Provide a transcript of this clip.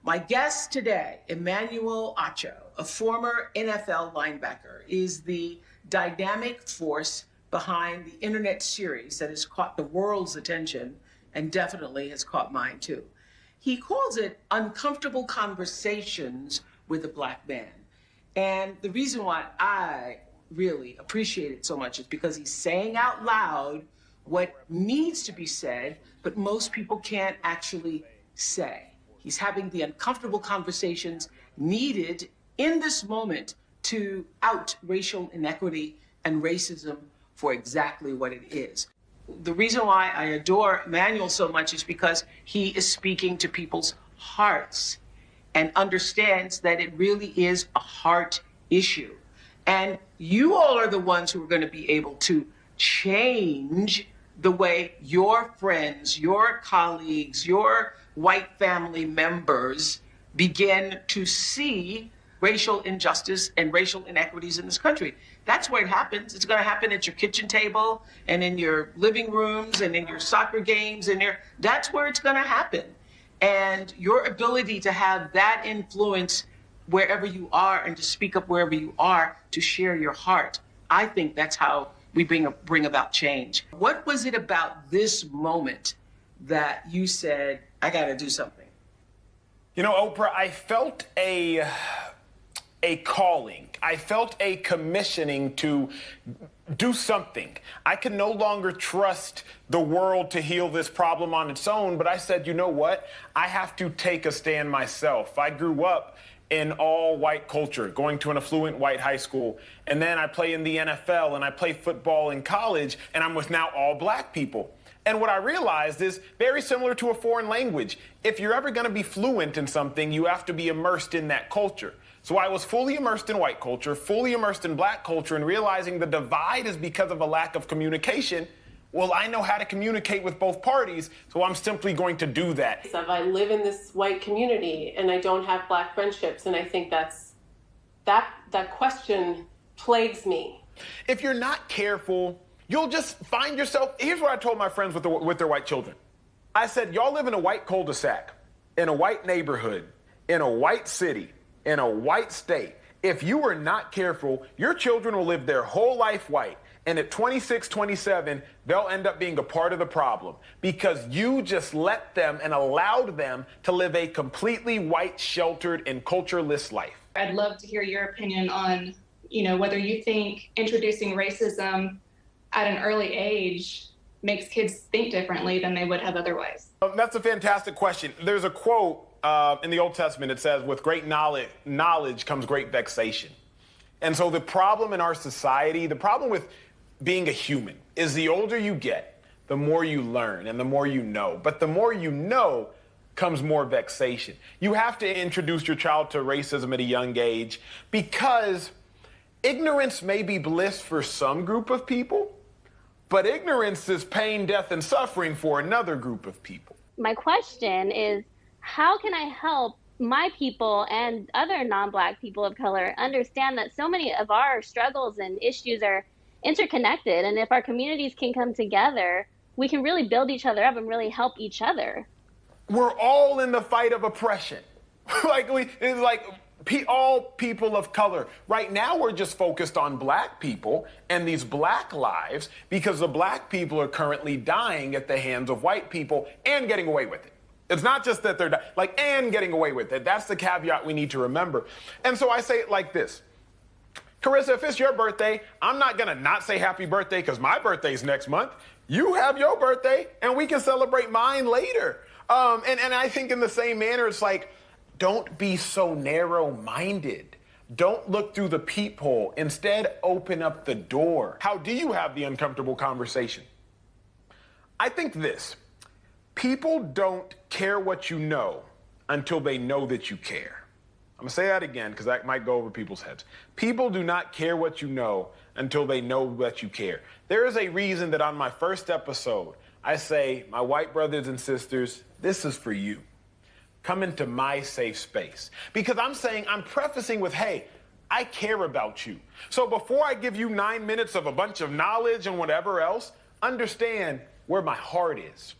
My guest today, Emmanuel Acho, a former NFL linebacker, is the dynamic force behind the internet series that has caught the world's attention and definitely has caught mine too. He calls it Uncomfortable Conversations with a Black Man. And the reason why I really appreciate it so much is because he's saying out loud what needs to be said, but most people can't actually say. He's having the uncomfortable conversations needed in this moment to out racial inequity and racism for exactly what it is. The reason why I adore Emmanuel so much is because he is speaking to people's hearts and understands that it really is a heart issue. And you all are the ones who are going to be able to change the way your friends, your colleagues, your white family members begin to see racial injustice and racial inequities in this country. That's where it happens. It's going to happen at your kitchen table and in your living rooms and in your soccer games that's where it's going to happen. And your ability to have that influence wherever you are and to speak up wherever you are, to share your heart, I think that's how we bring about change. What was it about this moment that you said, I got to do something? You know, Oprah, I felt a calling. I felt a commissioning to do something. I could no longer trust the world to heal this problem on its own, but I said, you know what? I have to take a stand myself. I grew up in all white culture, going to an affluent white high school, and then I play in the NFL and I play football in college, and I'm with now all black people. And what I realized is very similar to a foreign language. If you're ever going to be fluent in something, you have to be immersed in that culture. So I was fully immersed in white culture, fully immersed in black culture, and realizing the divide is because of a lack of communication. Well, I know how to communicate with both parties, so I'm simply going to do that. I live in this white community and I don't have black friendships, and I think that question plagues me. If you're not careful, you'll just find yourself. Here's what I told my friends with their white children. I said, y'all live in a white cul-de-sac, in a white neighborhood, in a white city, in a white state. If you are not careful, your children will live their whole life white. And at 26, 27, they'll end up being a part of the problem because you just let them and allowed them to live a completely white, sheltered, and cultureless life. I'd love to hear your opinion on, whether you think introducing racism at an early age makes kids think differently than they would have otherwise. That's a fantastic question. There's a quote in the Old Testament. It says, with great knowledge comes great vexation. And so the problem in our society, the problem with being a human is the older you get, the more you learn and the more you know. But the more you know comes more vexation. You have to introduce your child to racism at a young age because ignorance may be bliss for some group of people, but ignorance is pain, death, and suffering for another group of people. My question is, how can I help my people and other non-Black people of color understand that so many of our struggles and issues are interconnected, and if our communities can come together, we can really build each other up and really help each other? We're all in the fight of oppression. All people of color. Right now, we're just focused on black people and these black lives because the black people are currently dying at the hands of white people and getting away with it. It's not just that they're and getting away with it. That's the caveat we need to remember. And so I say it like this. Carissa, if it's your birthday, I'm not going to not say happy birthday because my birthday's next month. You have your birthday, and we can celebrate mine later. And I think in the same manner, it's like, don't be so narrow-minded. Don't look through the peephole. Instead, open up the door. How do you have the uncomfortable conversation? I think this. People don't care what you know until they know that you care. I'm going to say that again because that might go over people's heads. People do not care what you know until they know that you care. There is a reason that on my first episode, I say, my white brothers and sisters, this is for you. Come into my safe space. Because I'm prefacing with, hey, I care about you. So before I give you 9 minutes of a bunch of knowledge and whatever else, understand where my heart is.